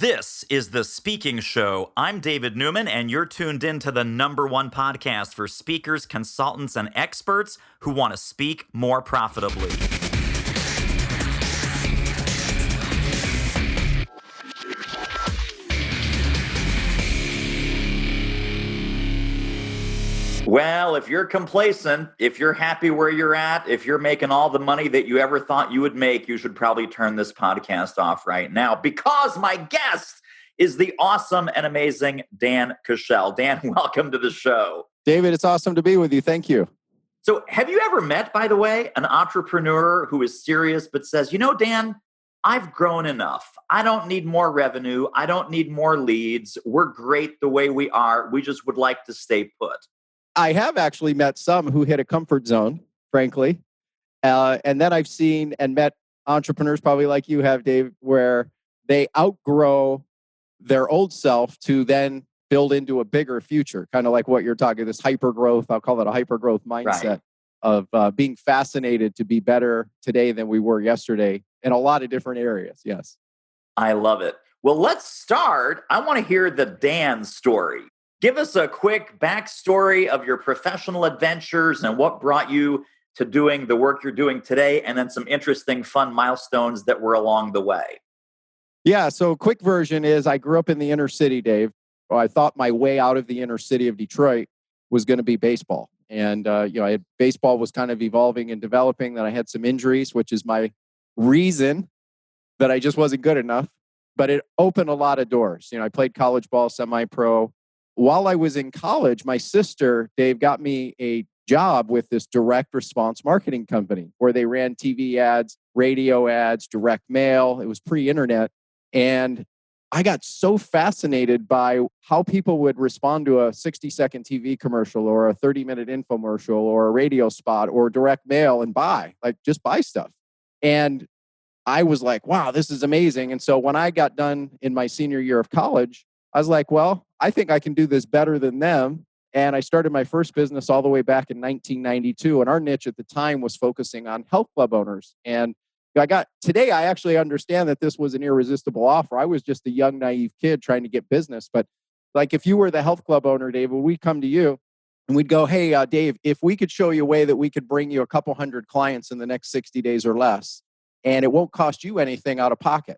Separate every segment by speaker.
Speaker 1: This is The Speaking Show. I'm David Newman, and you're tuned in to the #1 podcast for speakers, consultants, and experts who want to speak more profitably. Well, if you're complacent, if you're happy where you're at, if you're making all the money that you ever thought you would make, you should probably turn this podcast off right now, because my guest is the awesome and amazing Dan Kuschell. Dan, welcome to the show.
Speaker 2: David, it's awesome to be with you. Thank you.
Speaker 1: So have you ever met, by the way, an entrepreneur who is serious but says, you know, Dan, I've grown enough. I don't need more revenue. I don't need more leads. We're great the way we are. We just would like to stay put.
Speaker 2: I have actually met some who hit a comfort zone, frankly. And then I've seen and met entrepreneurs probably like you have, Dave, where they outgrow their old self to then build into a bigger future, kind of like what you're talking, this hyper growth. I'll call it a hyper growth mindset of being fascinated to be better today than we were yesterday in a lot of different areas. Yes.
Speaker 1: I love it. Well, let's start. I want to hear the Dan story. Give us a quick backstory of your professional adventures and what brought you to doing the work you're doing today, and then some interesting, fun milestones that were along the way.
Speaker 2: Yeah. So quick version is I grew up in the inner city, Dave. I thought my way out of the inner city of Detroit was going to be baseball. And, baseball was kind of evolving and developing. Then I had some injuries, which is my reason that I just wasn't good enough. But it opened a lot of doors. I played college ball, semi-pro. While I was in college, my sister, Dave, got me a job with this direct response marketing company where they ran TV ads, radio ads, direct mail. It was pre-internet. And I got so fascinated by how people would respond to a 60-second TV commercial or a 30-minute infomercial or a radio spot or direct mail and just buy stuff. And I was like, wow, this is amazing. And so when I got done in my senior year of college, I was like, well, I think I can do this better than them. And I started my first business all the way back in 1992. And our niche at the time was focusing on health club owners. And today I actually understand that this was an irresistible offer. I was just a young, naive kid trying to get business. But like if you were the health club owner, Dave, we'd come to you and we'd go, hey, Dave, if we could show you a way that we could bring you a couple hundred clients in the next 60 days or less, and it won't cost you anything out of pocket.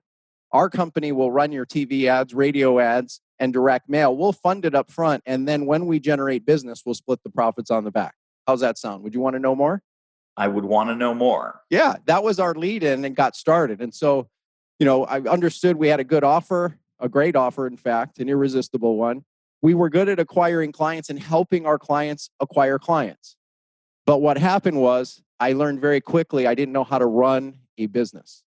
Speaker 2: Our company will run your TV ads, radio ads, and direct mail. We'll fund it up front. And then when we generate business, we'll split the profits on the back. How's that sound? Would you want to know more?
Speaker 1: I would want to know more.
Speaker 2: Yeah, that was our lead in and got started. And so, I understood we had a good offer, a great offer, in fact, an irresistible one. We were good at acquiring clients and helping our clients acquire clients. But what happened was I learned very quickly I didn't know how to run a business,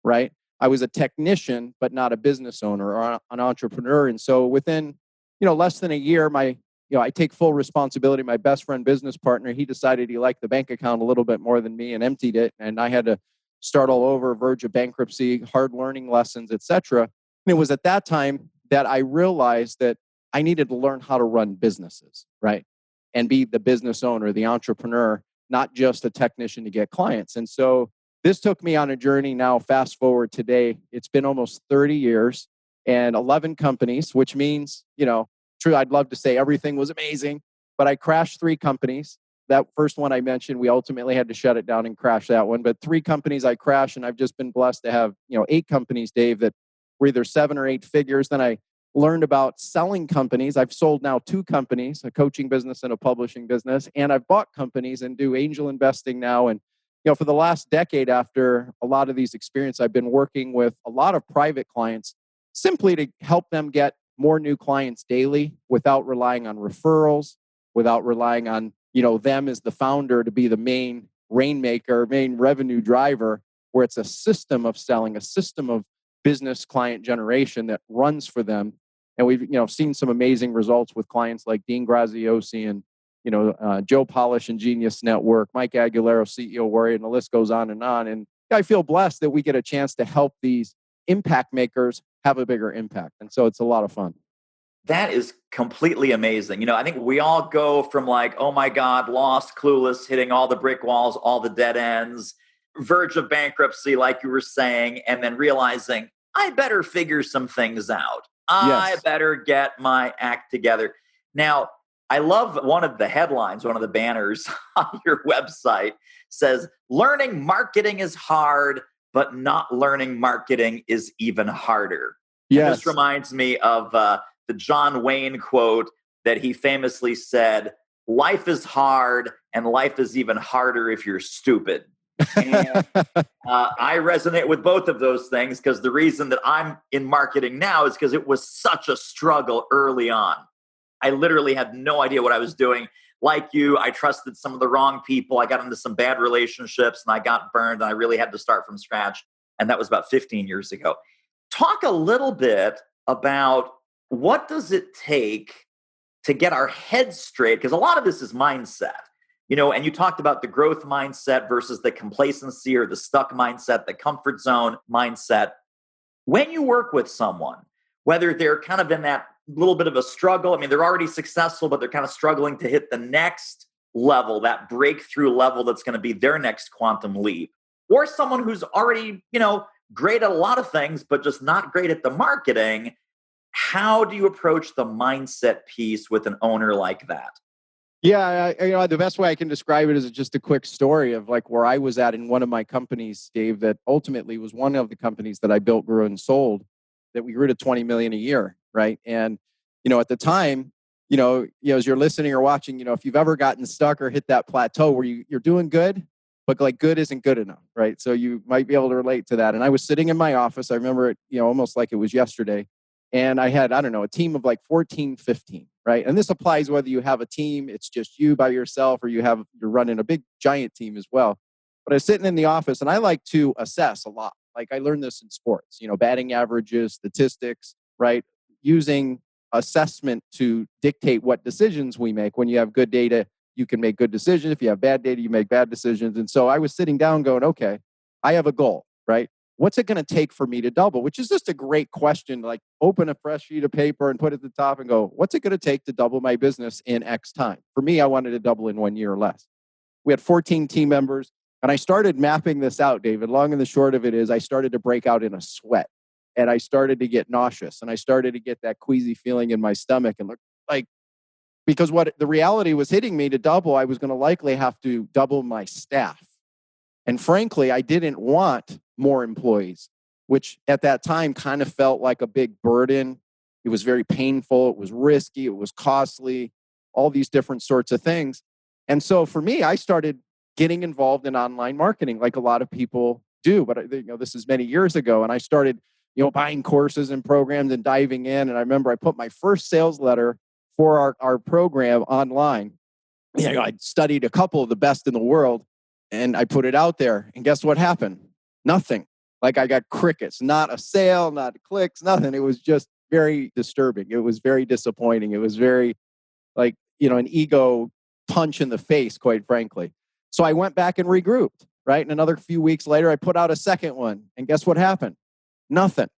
Speaker 2: right? I was a technician, but not a business owner or an entrepreneur. And so within, less than a year, I take full responsibility. My best friend, business partner, he decided he liked the bank account a little bit more than me and emptied it. And I had to start all over, verge of bankruptcy, hard learning lessons, etc. And it was at that time that I realized that I needed to learn how to run businesses, right? And be the business owner, the entrepreneur, not just a technician to get clients. And so this took me on a journey now, fast forward today, it's been almost 30 years and 11 companies, which means, true, I'd love to say everything was amazing, but I crashed 3 companies. That first one I mentioned, we ultimately had to shut it down and crash that one. But 3 companies I crashed, and I've just been blessed to have, 8 companies, Dave, that were either 7 or 8 figures. Then I learned about selling companies. I've sold now 2 companies, a coaching business and a publishing business. And I've bought companies and do angel investing now. And for the last decade, after a lot of these experiences, I've been working with a lot of private clients simply to help them get more new clients daily without relying on referrals, without relying on, them as the founder to be the main rainmaker, main revenue driver, where it's a system of selling, a system of business client generation that runs for them. And we've, seen some amazing results with clients like Dean Graziosi and Joe Polish and Genius Network, Mike Aguilera, CEO Warrior, and the list goes on. And I feel blessed that we get a chance to help these impact makers have a bigger impact. And so it's a lot of fun.
Speaker 1: That is completely amazing. I think we all go from like, oh my God, lost, clueless, hitting all the brick walls, all the dead ends, verge of bankruptcy, like you were saying, and then realizing I better figure some things out. I
Speaker 2: Yes.
Speaker 1: better get my act together. Now, I love one of the headlines, one of the banners on your website says, learning marketing is hard, but not learning marketing is even harder. And this
Speaker 2: Yes.
Speaker 1: reminds me of the John Wayne quote that he famously said, life is hard and life is even harder if you're stupid. And I resonate with both of those things because the reason that I'm in marketing now is because it was such a struggle early on. I literally had no idea what I was doing. Like you, I trusted some of the wrong people. I got into some bad relationships and I got burned and I really had to start from scratch. And that was about 15 years ago. Talk a little bit about what does it take to get our heads straight? Because a lot of this is mindset. And you talked about the growth mindset versus the complacency or the stuck mindset, the comfort zone mindset. When you work with someone, whether they're kind of in that little bit of a struggle, I mean, they're already successful, but they're kind of struggling to hit the next level, that breakthrough level that's going to be their next quantum leap, or someone who's already, great at a lot of things, but just not great at the marketing. How do you approach the mindset piece with an owner like that?
Speaker 2: Yeah, the best way I can describe it is just a quick story of like where I was at in one of my companies, Dave, that ultimately was one of the companies that I built, grew, and sold, that we grew to 20 million a year, right? And at the time, as you're listening or watching, if you've ever gotten stuck or hit that plateau where you're doing good, but like good isn't good enough, right? So you might be able to relate to that. And I was sitting in my office. I remember it, almost like it was yesterday. And I had, I don't know, a team of like 14, 15, right? And this applies whether you have a team, it's just you by yourself, or you're running a big giant team as well. But I was sitting in the office and I like to assess a lot. Like I learned this in sports, batting averages, statistics, right? Using assessment to dictate what decisions we make. When you have good data, you can make good decisions. If you have bad data, you make bad decisions. And so I was sitting down going, okay, I have a goal, right? What's it going to take for me to double? Which is just a great question. Like open a fresh sheet of paper and put it at the top and go, what's it going to take to double my business in X time? For me, I wanted to double in 1 year or less. We had 14 team members and I started mapping this out, David. Long and the short of it is I started to break out in a sweat and I started to get nauseous and I started to get that queasy feeling in my stomach and look like, because what the reality was hitting me to double, I was going to likely have to double my staff. And frankly, I didn't want more employees, which at that time kind of felt like a big burden. It was very painful. It was risky. It was costly, all these different sorts of things. And so for me, I started getting involved in online marketing like a lot of people do. But this is many years ago. And I started, buying courses and programs and diving in. And I remember I put my first sales letter for our program online. I studied a couple of the best in the world and I put it out there. And guess what happened? Nothing. Like I got crickets, not a sale, not clicks, nothing. It was just very disturbing. It was very disappointing. It was very like, an ego punch in the face, quite frankly. So I went back and regrouped, right? And another few weeks later, I put out a second one. And guess what happened? Nothing.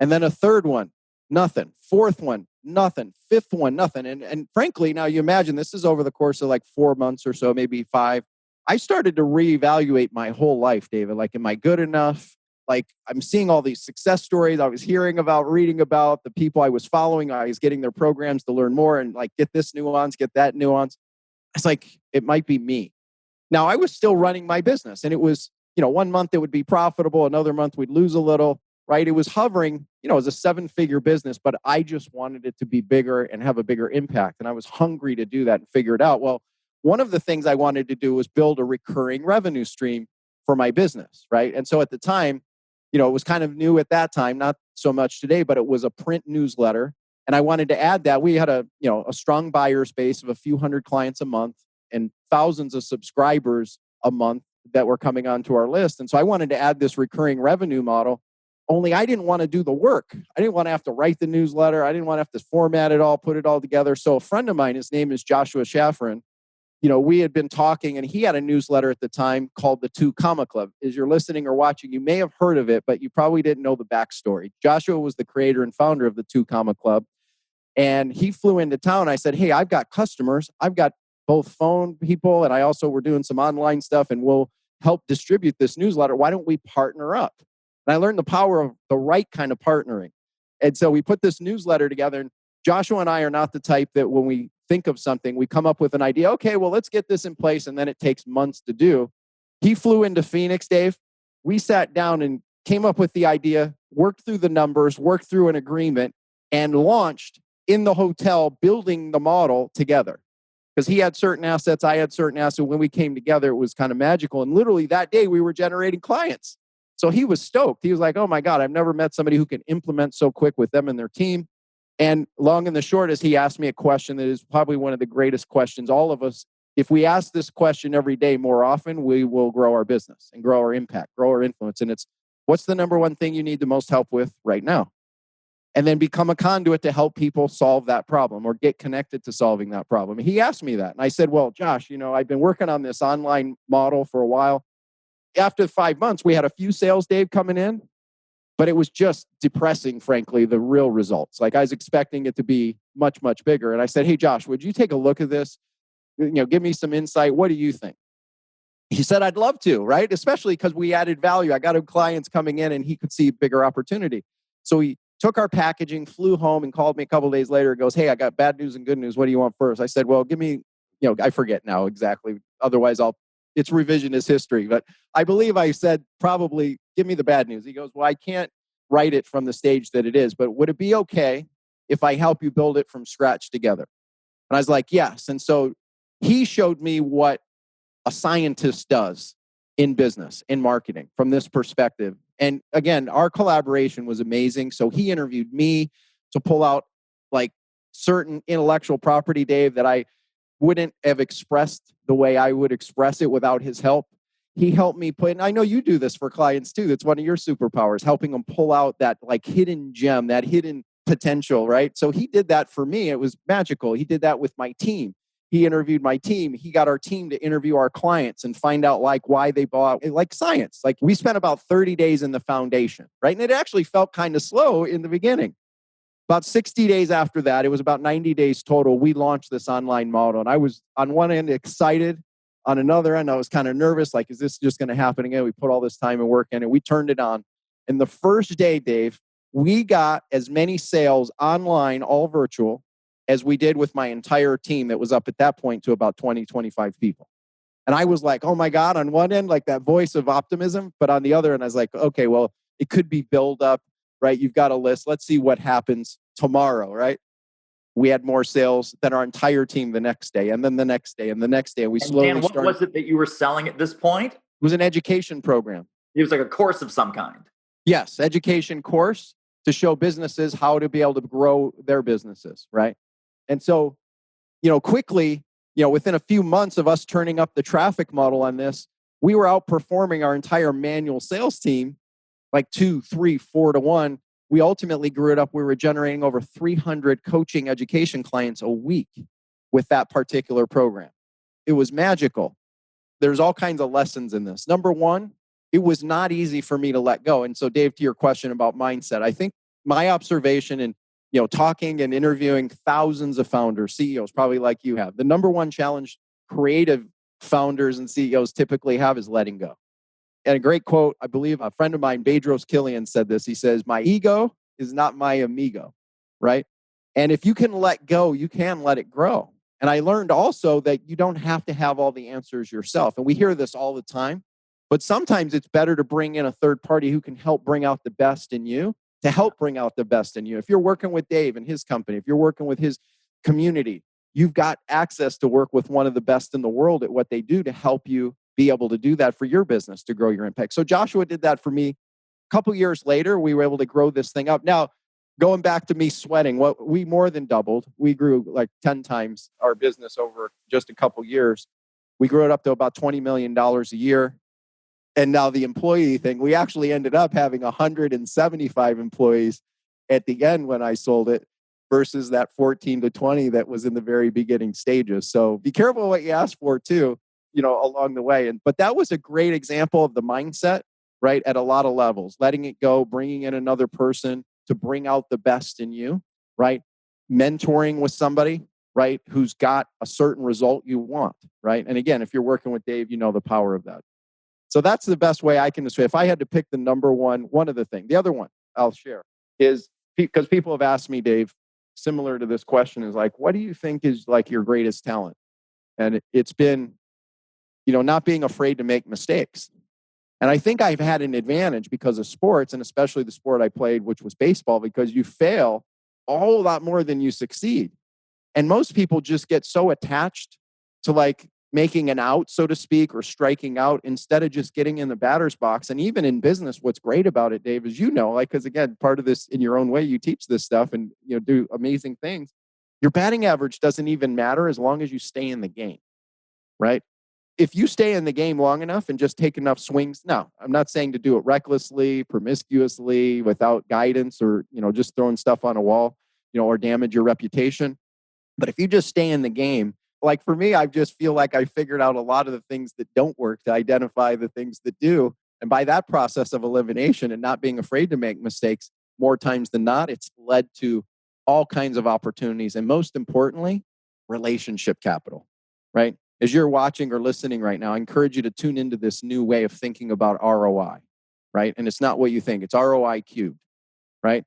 Speaker 2: And then a third one, nothing. Fourth one, nothing. Fifth one, nothing. And frankly, now you imagine this is over the course of like 4 months or so, maybe 5. I started to reevaluate my whole life, David. Like, am I good enough? Like, I'm seeing all these success stories I was hearing about, reading about, the people I was following. I was getting their programs to learn more and like get this nuance, get that nuance. It's like, it might be me. Now, I was still running my business and it was, 1 month it would be profitable. Another month we'd lose a little, right? It was hovering, as a 7-figure business, but I just wanted it to be bigger and have a bigger impact. And I was hungry to do that and figure it out. Well, one of the things I wanted to do was build a recurring revenue stream for my business, right? And so at the time, it was kind of new at that time, not so much today, but it was a print newsletter. And I wanted to add that. We had a strong buyer's base of a few hundred clients a month and thousands of subscribers a month that were coming onto our list. And so I wanted to add this recurring revenue model, only I didn't want to do the work. I didn't want to have to write the newsletter. I didn't want to have to format it all, put it all together. So a friend of mine, his name is Joshua Shafran, we had been talking and he had a newsletter at the time called the 2 Comma Club. As you're listening or watching, you may have heard of it, but you probably didn't know the backstory. Joshua was the creator and founder of the 2 Comma Club. And he flew into town. I said, hey, I've got customers. I've got both phone people and I also we're doing some online stuff and we'll help distribute this newsletter. Why don't we partner up? And I learned the power of the right kind of partnering. And so we put this newsletter together, and Joshua and I are not the type that when we think of something, we come up with an idea. Okay, well, let's get this in place. And then it takes months to do. He flew into Phoenix, Dave. We sat down and came up with the idea, worked through the numbers, worked through an agreement, and launched in the hotel, building the model together. Because he had certain assets, I had certain assets. When we came together, it was kind of magical. And literally that day, we were generating clients. So he was stoked. He was like, oh my God, I've never met somebody who can implement so quick with them and their team. And long and the short is he asked me a question that is probably one of the greatest questions. All of us, if we ask this question every day more often, we will grow our business and grow our impact, grow our influence. And it's, what's the number one thing you need the most help with right now? And then become a conduit to help people solve that problem or get connected to solving that problem. He asked me that. And I said, well, Josh, I've been working on this online model for a while. After 5 months, we had a few sales, Dave, coming in, but it was just depressing, frankly, the real results. Like I was expecting it to be much, much bigger. And I said, hey, Josh, would you take a look at this? Give me some insight. What do you think? He said, I'd love to, right? Especially because we added value. I got clients coming in and he could see bigger opportunity. So he took our packaging, flew home and called me a couple of days later and goes, hey, I got bad news and good news. What do you want first? I said, well, give me, I forget now exactly. Otherwise, it's revisionist history. But I believe I said, probably give me the bad news. He goes, well, I can't write it from the stage that it is, but would it be okay if I help you build it from scratch together? And I was like, yes. And so he showed me what a scientist does in business, in marketing, from this perspective. And again, our collaboration was amazing. So he interviewed me to pull out like certain intellectual property, Dave, that I wouldn't have expressed the way I would express it without his help. He helped me and I know you do this for clients too. That's one of your superpowers, helping them pull out that like hidden gem, that hidden potential, right? So he did that for me. It was magical. He did that with my team. He interviewed my team. He got our team to interview our clients and find out like why they bought, like science. Like we spent about 30 days in the foundation, right? And it actually felt kind of slow in the beginning. About 60 days after that, it was about 90 days total, we launched this online model. And I was on one end excited. On another end, I was kind of nervous. Like, is this just going to happen again? We put all this time and work in it. We turned it on. And the first day, Dave, we got as many sales online, all virtual, as we did with my entire team that was up at that point to about 20, 25 people. And I was like, oh my God, on one end, like that voice of optimism. But on the other end, I was like, okay, well, it could be build up, right? You've got a list. Let's see what happens tomorrow, right? We had more sales than our entire team the next day, and then the next day, and the next day. And we slowly
Speaker 1: Dan, what was it that you were selling at this point?
Speaker 2: It was an education program.
Speaker 1: It was like a course of some kind.
Speaker 2: Yes, education course to show businesses how to be able to grow their businesses, right? And so, quickly, within a few months of us turning up the traffic model on this, we were outperforming our entire manual sales team like 2, 3, 4 to 1. We ultimately grew it up. We were generating over 300 coaching education clients a week with that particular program. It was magical. There's all kinds of lessons in this. Number one, it was not easy for me to let go. And so, Dave, to your question about mindset, I think my observation and talking and interviewing thousands of founders, CEOs, probably like you have, the number one challenge creative founders and CEOs typically have is letting go. And a great quote, I believe a friend of mine, Bedros Killian, said this. He says, my ego is not my amigo, right? And if you can let go, you can let it grow. And I learned also that you don't have to have all the answers yourself. And we hear this all the time, but sometimes it's better to bring in a third party who can help bring out the best in you, to help bring out the best in you. If you're working with Dave and his company, if you're working with his community, you've got access to work with one of the best in the world at what they do to help you be able to do that for your business to grow your impact. So Joshua did that for me. A couple years later, we were able to grow this thing up. Now, going back to me sweating, we more than doubled. We grew like 10 times our business over just a couple years. We grew it up to about $20 million a year. And now the employee thing, we actually ended up having 175 employees at the end when I sold it versus that 14 to 20 that was in the very beginning stages. So be careful what you ask for too, along the way. But that was a great example of the mindset, right? At a lot of levels, letting it go, bringing in another person to bring out the best in you, right? Mentoring with somebody, right? Who's got a certain result you want, right? And again, if you're working with Dave, you know the power of that. So that's the best way I can describe. If I had to pick the number one of the thing, the other one I'll share is because people have asked me, Dave, similar to this question is like, what do you think is like your greatest talent? And it's been, not being afraid to make mistakes. And I think I've had an advantage because of sports, and especially the sport I played, which was baseball, because you fail a whole lot more than you succeed. And most people just get so attached to like making an out, so to speak, or striking out instead of just getting in the batter's box. And even in business, what's great about it, Dave, is, because again, part of this in your own way, you teach this stuff and, do amazing things. Your batting average doesn't even matter as long as you stay in the game, right? If you stay in the game long enough and just take enough swings, now, I'm not saying to do it recklessly, promiscuously, without guidance or, just throwing stuff on a wall, or damage your reputation. But if you just stay in the game, like for me, I just feel like I figured out a lot of the things that don't work to identify the things that do. And by that process of elimination and not being afraid to make mistakes, more times than not, it's led to all kinds of opportunities. And most importantly, relationship capital, right? As you're watching or listening right now, I encourage you to tune into this new way of thinking about ROI, right? And it's not what you think. It's ROI cubed, right?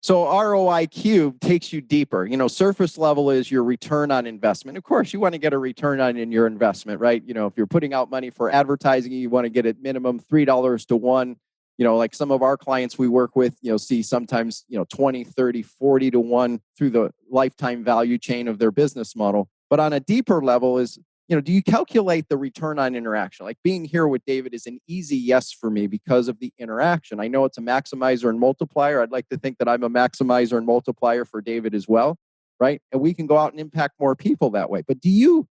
Speaker 2: So ROI cubed takes you deeper. Surface level is your return on investment. Of course, you want to get a return on in your investment, right? If you're putting out money for advertising, you want to get at minimum $3 to 1. Like some of our clients we work with, see sometimes, 20, 30, 40 to 1 through the lifetime value chain of their business model. But on a deeper level is, do you calculate the return on interaction? Like being here with David is an easy yes for me because of the interaction. I know it's a maximizer and multiplier. I'd like to think that I'm a maximizer and multiplier for David as well, right? And we can go out and impact more people that way. But do you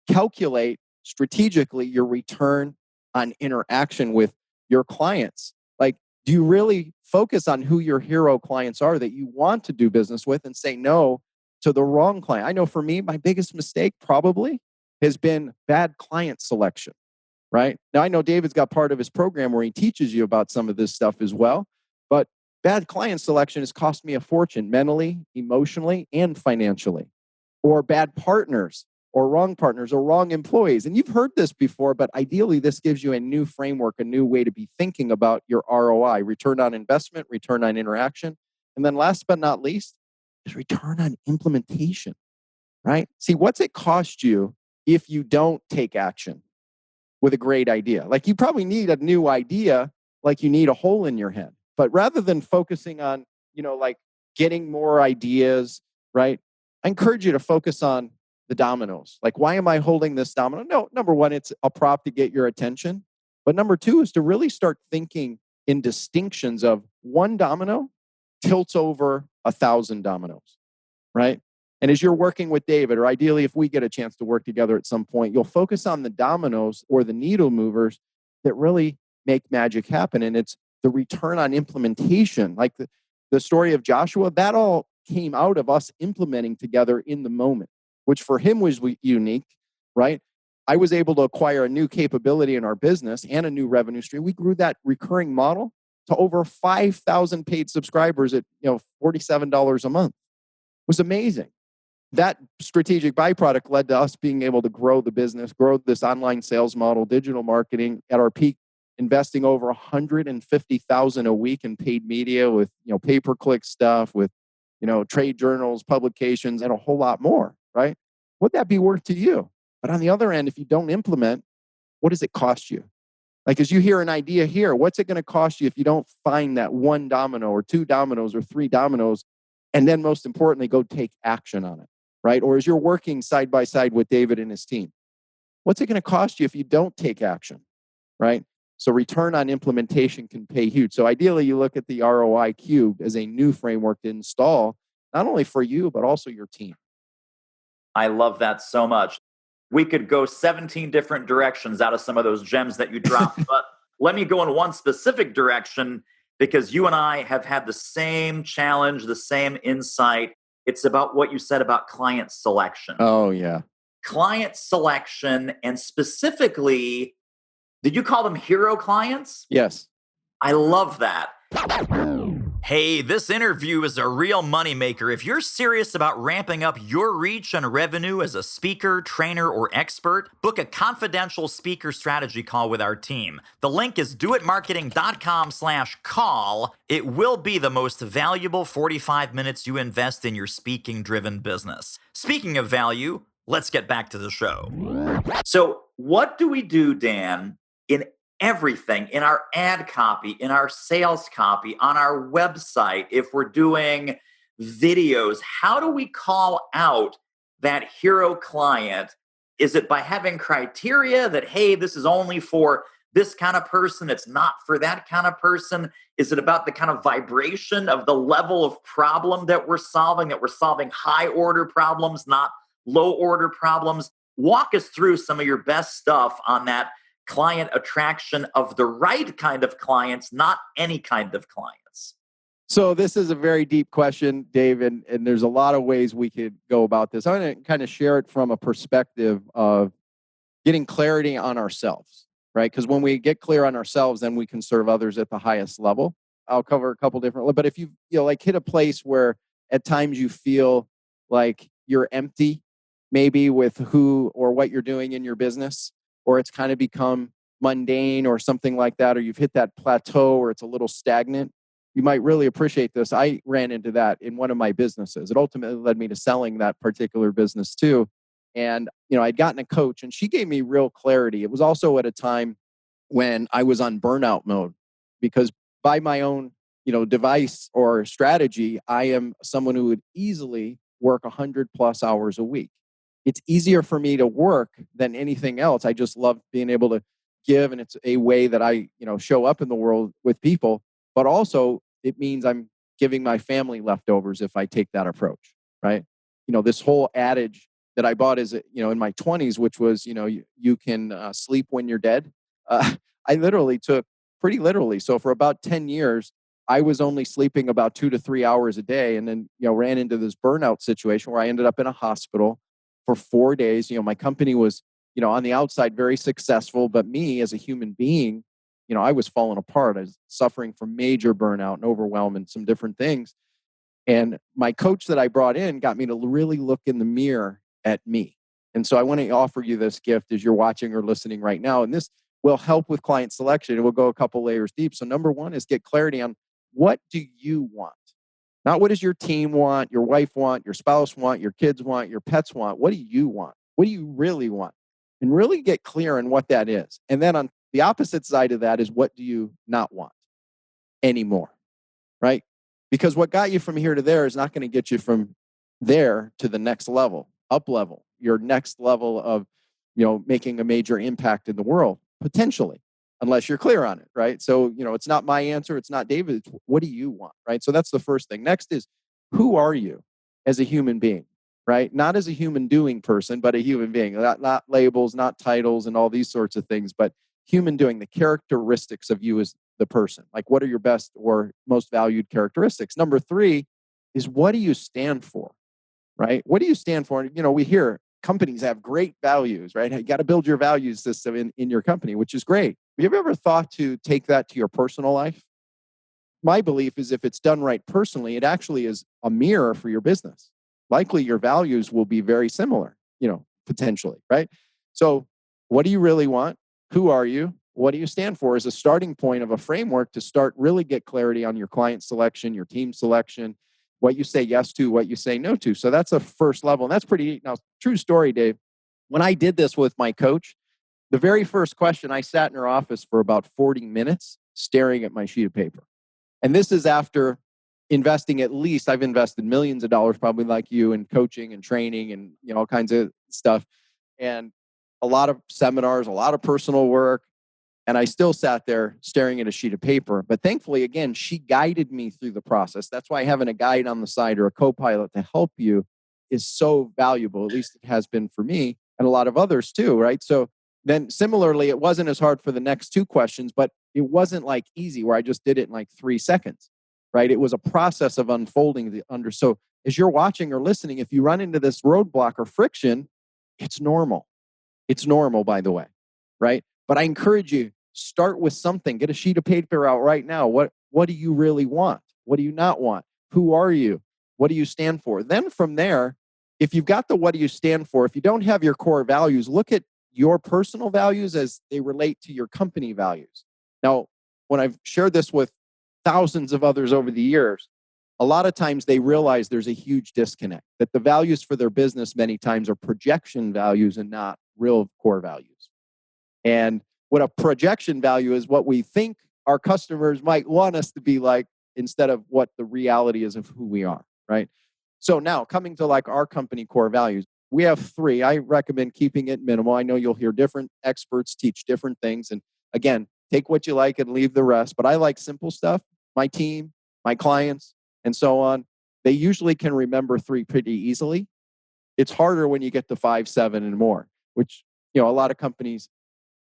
Speaker 2: calculate strategically your return on interaction with your clients? Like, do you really focus on who your hero clients are that you want to do business with and say no to the wrong client? I know for me, my biggest mistake probably has been bad client selection, right? Now, I know David's got part of his program where he teaches you about some of this stuff as well, but bad client selection has cost me a fortune mentally, emotionally, and financially. Or bad partners or wrong employees. And you've heard this before, but ideally this gives you a new framework, a new way to be thinking about your ROI, return on investment, return on interaction. And then last but not least is return on implementation, right? See, what's it cost you if you don't take action with a great idea? Like you probably need a new idea, like you need a hole in your head. But rather than focusing on, like getting more ideas, right? I encourage you to focus on the dominoes. Like, why am I holding this domino? No, number one, it's a prop to get your attention. But number two is to really start thinking in distinctions of one domino tilts over 1,000 dominoes, right? And as you're working with David, or ideally if we get a chance to work together at some point, you'll focus on the dominoes or the needle movers that really make magic happen. And it's the return on implementation. Like the story of Joshua, that all came out of us implementing together in the moment, which for him was unique, right? I was able to acquire a new capability in our business and a new revenue stream. We grew that recurring model to over 5,000 paid subscribers at $47 a month. It was amazing. That strategic byproduct led to us being able to grow the business, grow this online sales model, digital marketing at our peak, investing over $150,000 a week in paid media with, pay-per-click stuff, with, trade journals, publications, and a whole lot more, right? Would that be worth to you? But on the other end, if you don't implement, what does it cost you? Like, as you hear an idea here, what's it going to cost you if you don't find that one domino or two dominoes or three dominoes, and then most importantly, go take action on it? Right? Or as you're working side by side with David and his team, what's it going to cost you if you don't take action? Right? So return on implementation can pay huge. So ideally, you look at the ROI cube as a new framework to install, not only for you, but also your team.
Speaker 1: I love that so much. We could go 17 different directions out of some of those gems that you dropped, but let me go in one specific direction because you and I have had the same challenge, the same insight. It's about what you said about client selection.
Speaker 2: Oh, yeah.
Speaker 1: Client selection, and specifically, did you call them hero clients?
Speaker 2: Yes.
Speaker 1: I love that. Hey, this interview is a real moneymaker. If you're serious about ramping up your reach and revenue as a speaker, trainer, or expert, book a confidential speaker strategy call with our team. The link is doitmarketing.com/call. It will be the most valuable 45 minutes you invest in your speaking-driven business. Speaking of value, let's get back to the show. So, what do we do, Dan, in everything, in our ad copy, in our sales copy, on our website, if we're doing videos? How do we call out that hero client? Is it by having criteria that, hey, this is only for this kind of person, it's not for that kind of person? Is it about the kind of vibration of the level of problem that we're solving high order problems, not low order problems? Walk us through some of your best stuff on that client attraction of the right kind of clients, not any kind of clients.
Speaker 2: So this is a very deep question, Dave, and there's a lot of ways we could go about this. I'm going to kind of share it from a perspective of getting clarity on ourselves, right? Because when we get clear on ourselves, then we can serve others at the highest level. I'll cover a couple different, but if you like hit a place where at times you feel like you're empty, maybe with who or what you're doing in your business, or it's kind of become mundane or something like that, or you've hit that plateau or it's a little stagnant, you might really appreciate this. I ran into that in one of my businesses. It ultimately led me to selling that particular business too. And, I'd gotten a coach and she gave me real clarity. It was also at a time when I was on burnout mode because by my own, device or strategy, I am someone who would easily work 100 plus hours a week. It's easier for me to work than anything else. I just love being able to give, and it's a way that I, show up in the world with people. But also, it means I'm giving my family leftovers if I take that approach, right? This whole adage that I bought is, in my 20s, which was, you can sleep when you're dead. I literally took pretty literally. So for about 10 years, I was only sleeping about 2 to 3 hours a day, and then ran into this burnout situation where I ended up in a hospital for 4 days. My company was, on the outside very successful, but me as a human being, I was falling apart. I was suffering from major burnout and overwhelm and some different things. And my coach that I brought in got me to really look in the mirror at me. And so I want to offer you this gift as you're watching or listening right now. And this will help with client selection. It will go a couple layers deep. So number one is get clarity on what do you want? Not what does your team want, your wife want, your spouse want, your kids want, your pets want. What do you want? What do you really want? And really get clear on what that is. And then on the opposite side of that is what do you not want anymore, right? Because what got you from here to there is not going to get you from there to the next level, up level, your next level of, making a major impact in the world, potentially, unless you're clear on it, right? So, it's not my answer. It's not David's. What do you want, right? So that's the first thing. Next is, who are you as a human being, right? Not as a human doing person, but a human being, not labels, not titles and all these sorts of things, but human doing, the characteristics of you as the person. Like, what are your best or most valued characteristics? Number three is, what do you stand for, right? What do you stand for? And, we hear companies have great values, right? You got to build your value system in your company, which is great. Have you ever thought to take that to your personal life? My belief is if it's done right personally, it actually is a mirror for your business. Likely your values will be very similar, potentially, right? So what do you really want? Who are you? What do you stand for as a starting point of a framework to start really get clarity on your client selection, your team selection, what you say yes to, what you say no to. So that's a first level. And that's pretty neat. Now, true story, Dave. When I did this with my coach, the very first question, I sat in her office for about 40 minutes staring at my sheet of paper. And this is after investing I've invested millions of dollars, probably like you, in coaching and training and all kinds of stuff. And a lot of seminars, a lot of personal work. And I still sat there staring at a sheet of paper. But thankfully, again, she guided me through the process. That's why having a guide on the side or a co-pilot to help you is so valuable. At least it has been for me and a lot of others too, right? So then similarly, it wasn't as hard for the next two questions, but it wasn't like easy where I just did it in like 3 seconds, right? It was a process of unfolding So as you're watching or listening, if you run into this roadblock or friction, it's normal. It's normal, by the way, right? But I encourage you, start with something. Get a sheet of paper out right now. What do you really want? What do you not want? Who are you? What do you stand for? Then from there, if you've got the what do you stand for, if you don't have your core values, look at your personal values as they relate to your company values. Now, when I've shared this with thousands of others over the years, a lot of times they realize there's a huge disconnect, that the values for their business many times are projection values and not real core values. And what a projection value is, what we think our customers might want us to be like instead of what the reality is of who we are, right? So now coming to like our company core values, we have 3. I recommend keeping it minimal. I know you'll hear different experts teach different things. And again, take what you like and leave the rest. But I like simple stuff. My team, my clients, and so on, they usually can remember 3 pretty easily. It's harder when you get to 5, 7, and more, which a lot of companies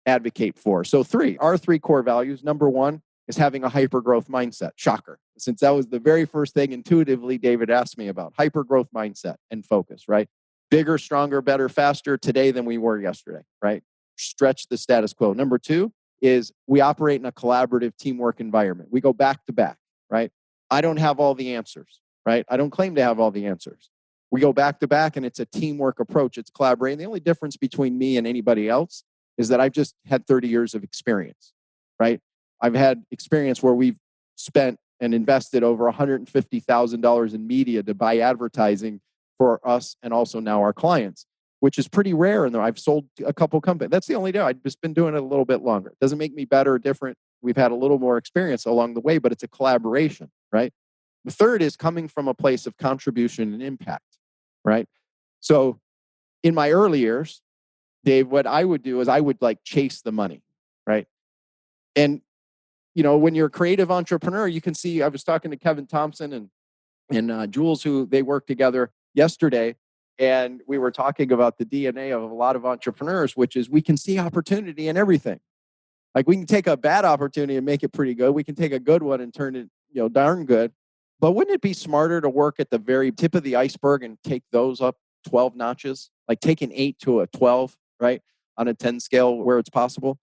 Speaker 2: advocate for. So our 3 core values. Number 1 is having a hyper-growth mindset. Shocker. Since that was the very first thing intuitively David asked me about. Hyper-growth mindset and focus, right? Bigger, stronger, better, faster today than we were yesterday, right? Stretch the status quo. Number 2 is we operate in a collaborative teamwork environment. We go back to back, right? I don't have all the answers, right? I don't claim to have all the answers. We go back to back and it's a teamwork approach. It's collaborating. The only difference between me and anybody else is that I've just had 30 years of experience, right? I've had experience where we've spent and invested over $150,000 in media to buy advertising for us and also now our clients, which is pretty rare. And I've sold a couple companies. That's the only deal. I've just been doing it a little bit longer. It doesn't make me better or different. We've had a little more experience along the way, but it's a collaboration, right? The third is coming from a place of contribution and impact, right? So in my early years, Dave, what I would do is I would like chase the money, right? And when you're a creative entrepreneur, you can see, I was talking to Kevin Thompson and Jules, who they work together yesterday. And we were talking about the DNA of a lot of entrepreneurs, which is we can see opportunity in everything. Like we can take a bad opportunity and make it pretty good. We can take a good one and turn it, darn good. But wouldn't it be smarter to work at the very tip of the iceberg and take those up 12 notches? Like take an 8 to a 12, right? On a 10 scale where it's possible.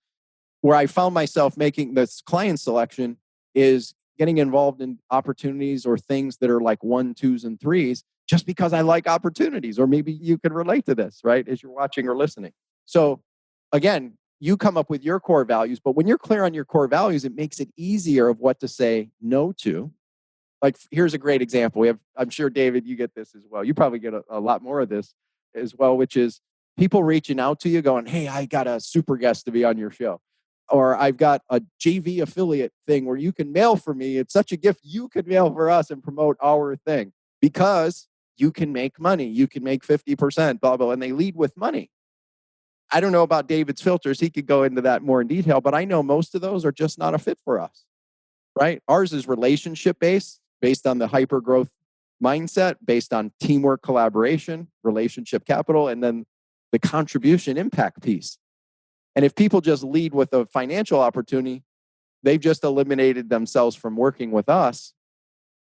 Speaker 2: Where I found myself making this client selection is getting involved in opportunities or things that are like 1, 2s, and 3s just because I like opportunities. Or maybe you can relate to this, right? As you're watching or listening. So again, you come up with your core values, but when you're clear on your core values, it makes it easier of what to say no to. Like here's a great example. I'm sure David, you get this as well. You probably get a lot more of this as well, which is people reaching out to you going, hey, I got a super guest to be on your show. Or I've got a JV affiliate thing where you can mail for me. It's such a gift. You could mail for us and promote our thing because you can make money. You can make 50%, blah, blah. And they lead with money. I don't know about David's filters. He could go into that more in detail, but I know most of those are just not a fit for us, right? Ours is relationship based on the hyper growth mindset, based on teamwork, collaboration, relationship capital, and then the contribution impact piece. And if people just lead with a financial opportunity, they've just eliminated themselves from working with us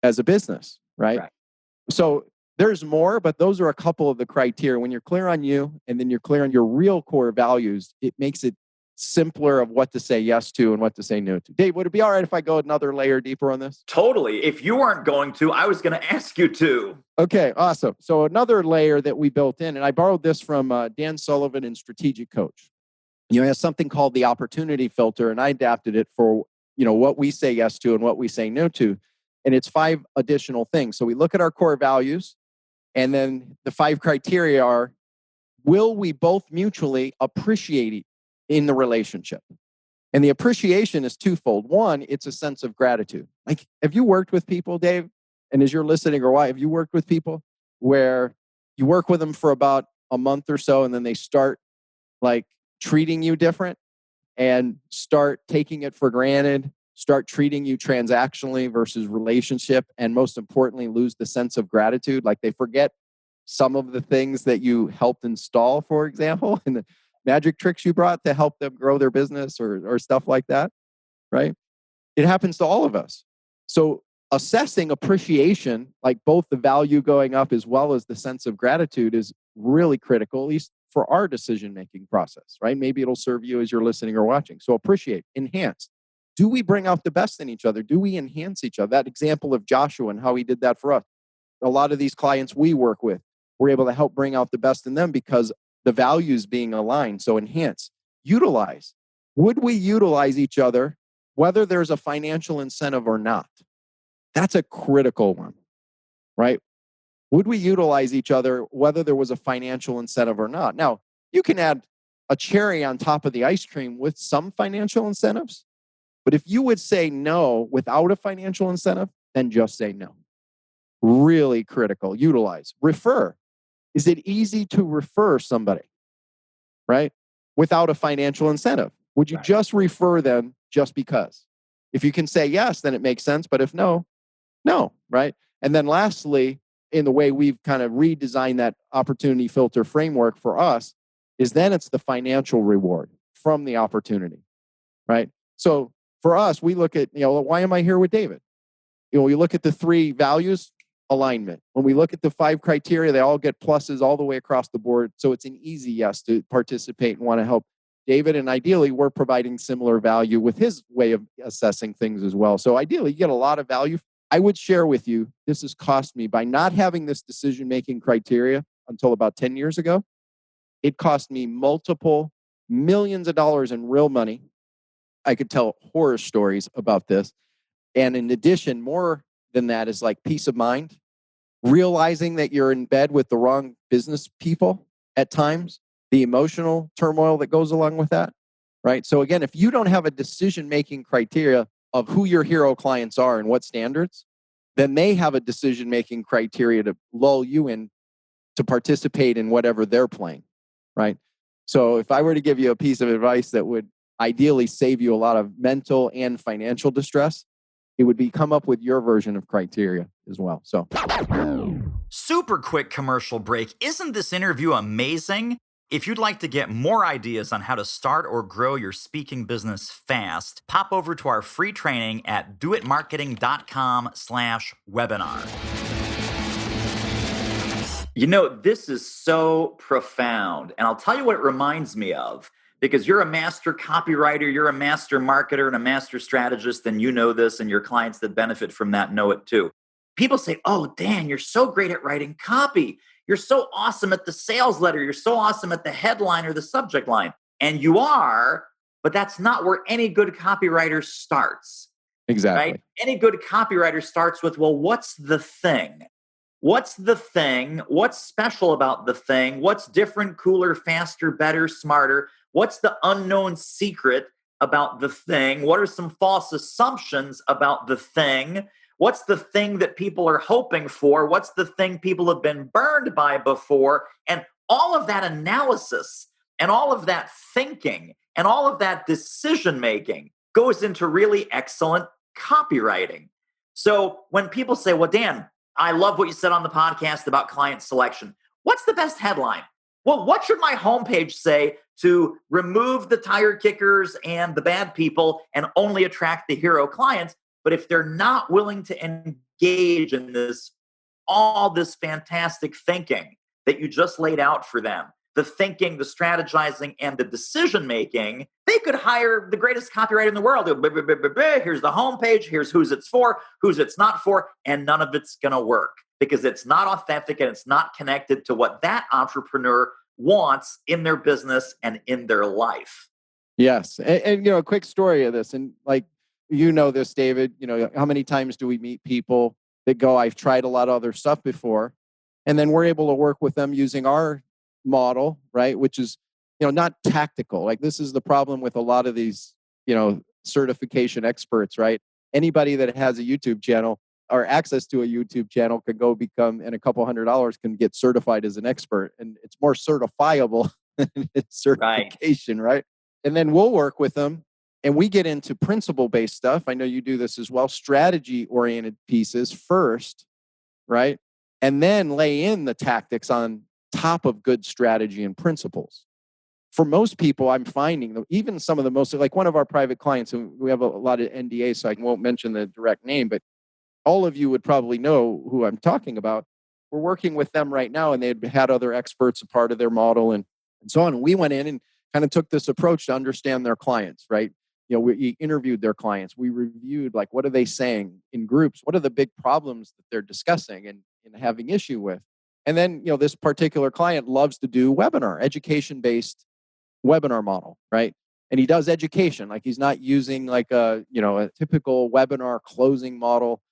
Speaker 2: as a business, right? So there's more, but those are a couple of the criteria. When you're clear on you and then you're clear on your real core values, it makes it simpler of what to say yes to and what to say no to. Dave, would it be all right if I go another layer deeper on this?
Speaker 1: Totally. If you weren't going to, I was going to ask you to.
Speaker 2: Okay, awesome. So another layer that we built in, and I borrowed this from Dan Sullivan in Strategic Coach. He has something called the opportunity filter, and I adapted it for what we say yes to and what we say no to. And it's 5 additional things. So we look at our core values, and then the 5 criteria are, will we both mutually appreciate it in the relationship? And the appreciation is twofold. One, it's a sense of gratitude. Like, have you worked with people, Dave? And as you're listening, or why, have you worked with people where you work with them for about a month or so, and then they start like treating you different and start taking it for granted, start treating you transactionally versus relationship, and most importantly, lose the sense of gratitude. Like they forget some of the things that you helped install, for example, and the magic tricks you brought to help them grow their business or stuff like that, right? It happens to all of us. So assessing appreciation, like both the value going up as well as the sense of gratitude, is really critical, at least for our decision-making process, right? Maybe it'll serve you as you're listening or watching. So appreciate, enhance. do we bring out the best in each other? Do we enhance each other? That example of Joshua and how he did that for us. A lot of these clients we work with, we're able to help bring out the best in them because the values being aligned. So enhance, utilize. Would we utilize each other whether there's a financial incentive or not? That's a critical one, right? Would we utilize each other whether there was a financial incentive or not? Now, you can add a cherry on top of the ice cream with some financial incentives, but if you would say no without a financial incentive, then just say no. Really critical. Utilize. Refer. Is it easy to refer somebody, right? Without a financial incentive? Would you just refer them just because? If you can say yes, then it makes sense. But if no, no, right? And then lastly, in the way we've kind of redesigned that opportunity filter framework for us, is then it's the financial reward from the opportunity, right? So for us, we look at, why am I here with David? We look at the 3 values, alignment. When we look at the 5 criteria, they all get pluses all the way across the board. So it's an easy yes to participate and want to help David. And ideally, we're providing similar value with his way of assessing things as well. So ideally, you get a lot of value. I would share with you, this has cost me by not having this decision-making criteria until about 10 years ago. It cost me multiple millions of dollars in real money. I could tell horror stories about this. And in addition, more than that is like peace of mind, realizing that you're in bed with the wrong business people at times, the emotional turmoil that goes along with that, right? So again, if you don't have a decision-making criteria of who your hero clients are and what standards, then they have a decision-making criteria to lull you in to participate in whatever they're playing, right? So if I were to give you a piece of advice that would ideally save you a lot of mental and financial distress, it would be come up with your version of criteria as well. So,
Speaker 1: super quick commercial break. Isn't this interview amazing? If you'd like to get more ideas on how to start or grow your speaking business fast, pop over to our free training at doitmarketing.com/webinar. This is so profound. And I'll tell you what it reminds me of. Because you're a master copywriter, you're a master marketer and a master strategist, and you know this, and your clients that benefit from that know it too. People say, oh, Dan, you're so great at writing copy. You're so awesome at the sales letter. You're so awesome at the headline or the subject line. And you are, but that's not where any good copywriter starts.
Speaker 2: Exactly.
Speaker 1: Right? Any good copywriter starts with, well, what's the thing? What's the thing? What's special about the thing? What's different, cooler, faster, better, smarter? What's the unknown secret about the thing? What are some false assumptions about the thing? What's the thing that people are hoping for? What's the thing people have been burned by before? And all of that analysis and all of that thinking and all of that decision making goes into really excellent copywriting. So when people say, well, Dan, I love what you said on the podcast about client selection. What's the best headline? Well, what should my homepage say to remove the tire kickers and the bad people and only attract the hero clients? But if they're not willing to engage in all this fantastic thinking that you just laid out for them, the thinking, the strategizing, and the decision-making, they could hire the greatest copywriter in the world. Here's the homepage, here's who's it's for, who's it's not for, and none of it's going to work because it's not authentic and it's not connected to what that entrepreneur wants in their business and in their life.
Speaker 2: Yes. And a quick story of this. And this, David, how many times do we meet people that go, I've tried a lot of other stuff before. And then we're able to work with them using our model, right? Which is, not tactical. Like this is the problem with a lot of these, certification experts, right? Anybody that has a YouTube channel or access to a YouTube channel can go become, and a couple $100 can get certified as an expert. And it's more certifiable than certification, right? And then we'll work with them and we get into principle-based stuff. I know you do this as well, strategy-oriented pieces first, right? And then lay in the tactics on top of good strategy and principles. For most people, I'm finding, even some of the most, like one of our private clients, and we have a lot of NDAs, so I won't mention the direct name, but all of you would probably know who I'm talking about. We're working with them right now, and they had other experts a part of their model and so on. And we went in and kind of took this approach to understand their clients, right? we interviewed their clients. We reviewed, like, what are they saying in groups? What are the big problems that they're discussing and having issue with? And then, this particular client loves to do webinar, education-based webinar model, right? And he does education, like he's not using like a typical webinar closing model,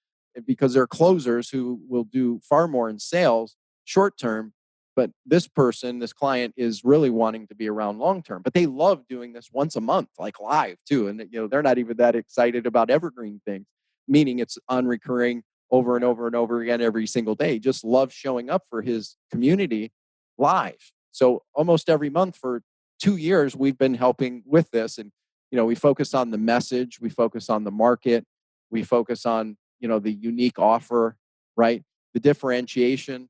Speaker 2: because there are closers who will do far more in sales short term. But this client is really wanting to be around long term. But they love doing this once a month, like live too. And they're not even that excited about evergreen things, meaning it's on recurring over and over and over again every single day. Just love showing up for his community live. So almost every month for 2 years, we've been helping with this. And, we focus on the message, we focus on the market, we focus on, the unique offer, right? The differentiation,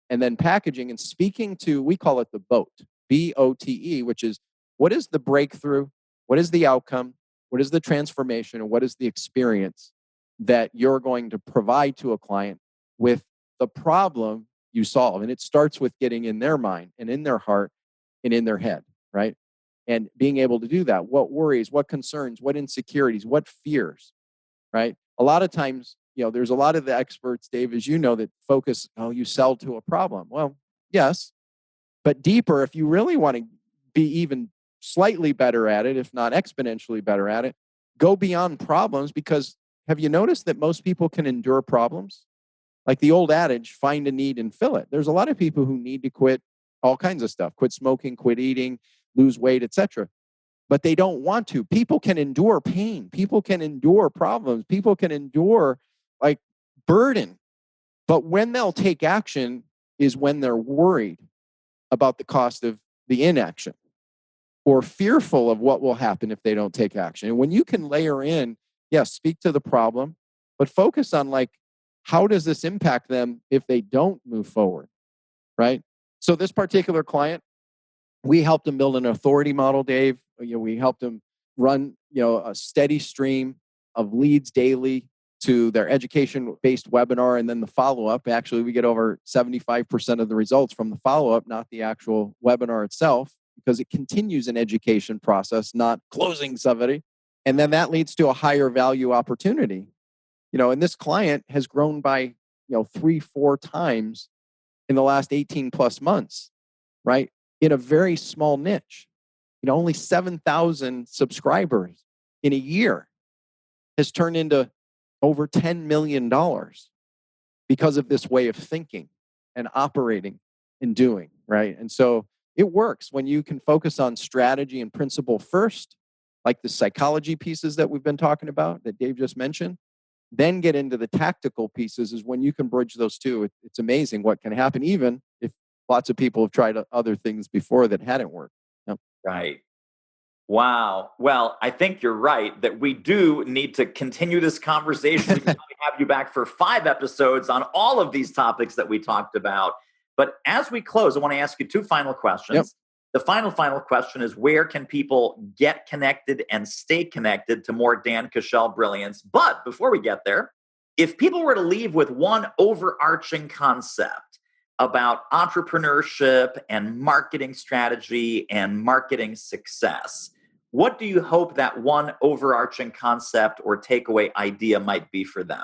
Speaker 2: and then packaging and speaking to, we call it the BOTE, BOTE, which is, what is the breakthrough? What is the outcome? What is the transformation? And what is the experience that you're going to provide to a client with the problem you solve? And it starts with getting in their mind and in their heart and in their head, right? And being able to do that. What worries, what concerns, what insecurities, what fears, right? A lot of times, there's a lot of the experts, Dave, as you know, that focus, you sell to a problem. Well, yes, but deeper, if you really want to be even slightly better at it, if not exponentially better at it, go beyond problems, because have you noticed that most people can endure problems? Like the old adage, find a need and fill it. There's a lot of people who need to quit all kinds of stuff, quit smoking, quit eating, lose weight, etc. But they don't want to. People can endure pain. People can endure problems. People can endure like burden. But when they'll take action is when they're worried about the cost of the inaction or fearful of what will happen if they don't take action. And when you can layer in, yes, speak to the problem, but focus on like, how does this impact them if they don't move forward, right? So this particular client, we helped them build an authority model, Dave. We helped them run, a steady stream of leads daily to their education-based webinar, and then the follow-up. Actually, we get over 75% of the results from the follow-up, not the actual webinar itself, because it continues an education process, not closing somebody. And then that leads to a higher value opportunity. And this client has grown by, 3-4 times in the last 18 plus months, right? In a very small niche. Only 7,000 subscribers in a year has turned into over $10 million because of this way of thinking and operating and doing, right? And so it works when you can focus on strategy and principle first, like the psychology pieces that we've been talking about that Dave just mentioned, then get into the tactical pieces is when you can bridge those two. It's amazing what can happen, even if lots of people have tried other things before that hadn't worked. Yep.
Speaker 1: Right. Wow. Well, I think you're right that we do need to continue this conversation. We can probably have you back for 5 episodes on all of these topics that we talked about. But as we close, I want to ask you 2 final questions.
Speaker 2: Yep.
Speaker 1: The final question is, where can people get connected and stay connected to more Dan Kuschell brilliance? But before we get there, if people were to leave with one overarching concept about entrepreneurship and marketing strategy and marketing success, what do you hope that one overarching concept or takeaway idea might be for them?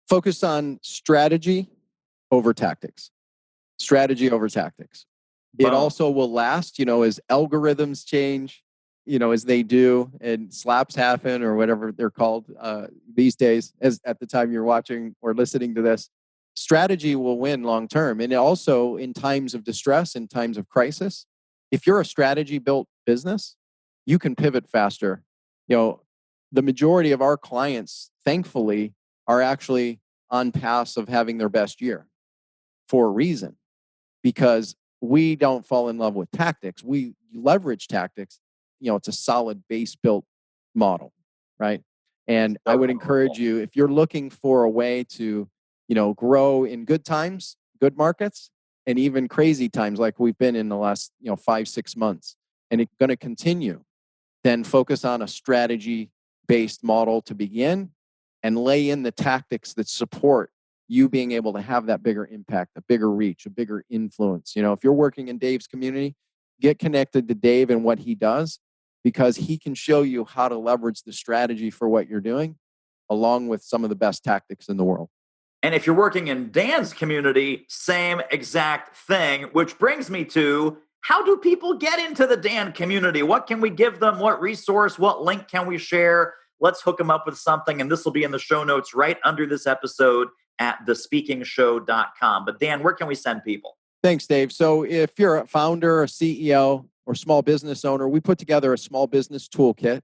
Speaker 2: Focus on strategy over tactics. Strategy over tactics. It also will last, as algorithms change, as they do, and slaps happen or whatever they're called these days, as at the time you're watching or listening to this. Strategy will win long term. And also in times of distress, in times of crisis, if you're a strategy built business, you can pivot faster. The majority of our clients, thankfully, are actually on paths of having their best year for a reason, because we don't fall in love with tactics. We leverage tactics. It's a solid base built model, right? And I would encourage you, if you're looking for a way to, grow in good times, good markets, and even crazy times like we've been in the last, 5-6 months, and it's going to continue, then focus on a strategy-based model to begin and lay in the tactics that support you being able to have that bigger impact, a bigger reach, a bigger influence. If you're working in Dave's community, get connected to Dave and what he does, because he can show you how to leverage the strategy for what you're doing, along with some of the best tactics in the world.
Speaker 1: And if you're working in Dan's community, same exact thing, which brings me to, how do people get into the Dan community? What can we give them? What resource? What link can we share? Let's hook them up with something. And this will be in the show notes right under this episode at thespeakingshow.com. But Dan, where can we send people?
Speaker 2: Thanks, Dave. So if you're a founder, a CEO, or small business owner, we put together a small business toolkit,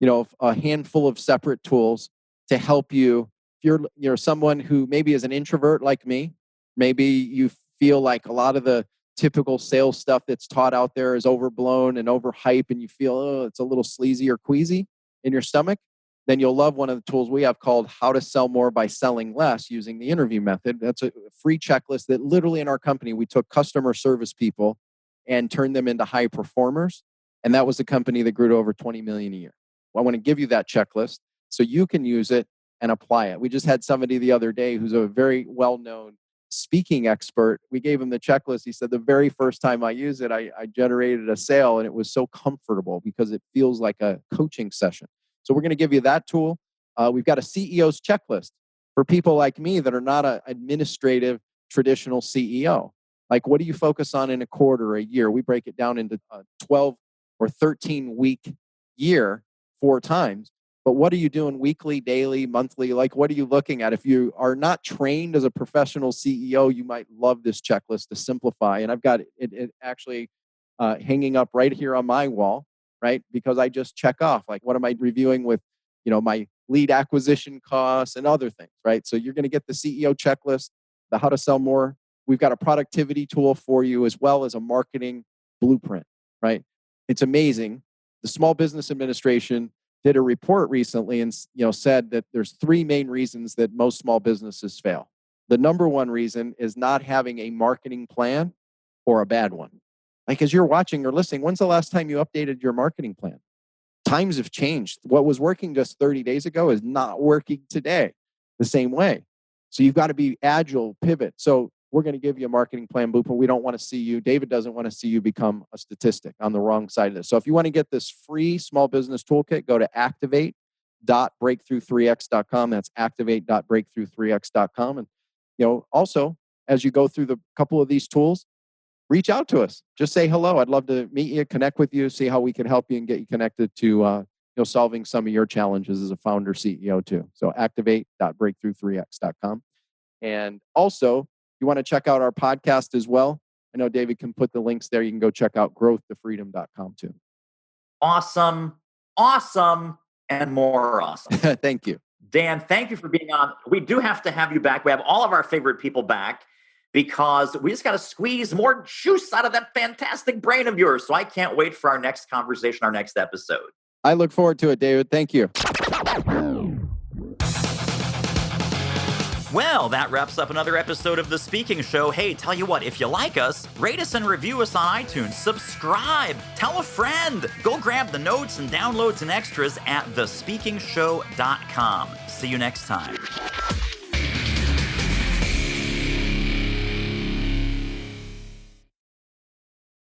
Speaker 2: a handful of separate tools to help you. If you're someone who maybe is an introvert like me, maybe you feel like a lot of the typical sales stuff that's taught out there is overblown and overhyped, and you feel, it's a little sleazy or queasy in your stomach, then you'll love one of the tools we have called How to Sell More by Selling Less using the interview method. That's a free checklist that literally in our company, we took customer service people and turned them into high performers. And that was a company that grew to over 20 million a year. Well, I want to give you that checklist so you can use it and apply it. We just had somebody the other day who's a very well-known speaking expert. We gave him the checklist. He said, the very first time I used it, I generated a sale, and it was so comfortable because it feels like a coaching session. So we're going to give you that tool. We've got a CEO's checklist for people like me that are not an administrative traditional CEO. Like, what do you focus on in a quarter or a year? We break it down into a 12 or 13 week year 4 times. But what are you doing weekly, daily, monthly? Like, what are you looking at? If you are not trained as a professional CEO, you might love this checklist to simplify. And I've got it actually hanging up right here on my wall, right? Because I just check off, like, what am I reviewing with, my lead acquisition costs and other things, right? So you're going to get the CEO checklist, the How to Sell More. We've got a productivity tool for you as well as a marketing blueprint, right? It's amazing. The Small Business Administration did a report recently and said that there's 3 main reasons that most small businesses fail. The number one reason is not having a marketing plan or a bad one. Like, as you're watching or listening, when's the last time you updated your marketing plan? Times have changed. What was working just 30 days ago is not working today the same way. So you've got to be agile, pivot. So we're going to give you a marketing plan blueprint. We don't want to see you, David doesn't want to see you become a statistic on the wrong side of this. So if you want to get this free small business toolkit, go to activate.breakthrough3x.com. That's activate.breakthrough3x.com. And, also, as you go through the couple of these tools, reach out to us. Just say hello. I'd love to meet you, connect with you, see how we can help you and get you connected to solving some of your challenges as a founder, CEO too. So activate.breakthrough3x.com. And also, you want to check out our podcast as well. I know David can put the links there. You can go check out growthtofreedom.com too.
Speaker 1: Awesome, and more awesome.
Speaker 2: Thank you.
Speaker 1: Dan, thank you for being on. We do have to have you back. We have all of our favorite people back because we just got to squeeze more juice out of that fantastic brain of yours. So I can't wait for our next conversation, our next episode.
Speaker 2: I look forward to it, David. Thank you.
Speaker 1: Well, that wraps up another episode of The Speaking Show. Hey, tell you what, if you like us, rate us and review us on iTunes. Subscribe. Tell a friend. Go grab the notes and downloads and extras at thespeakingshow.com. See you next time.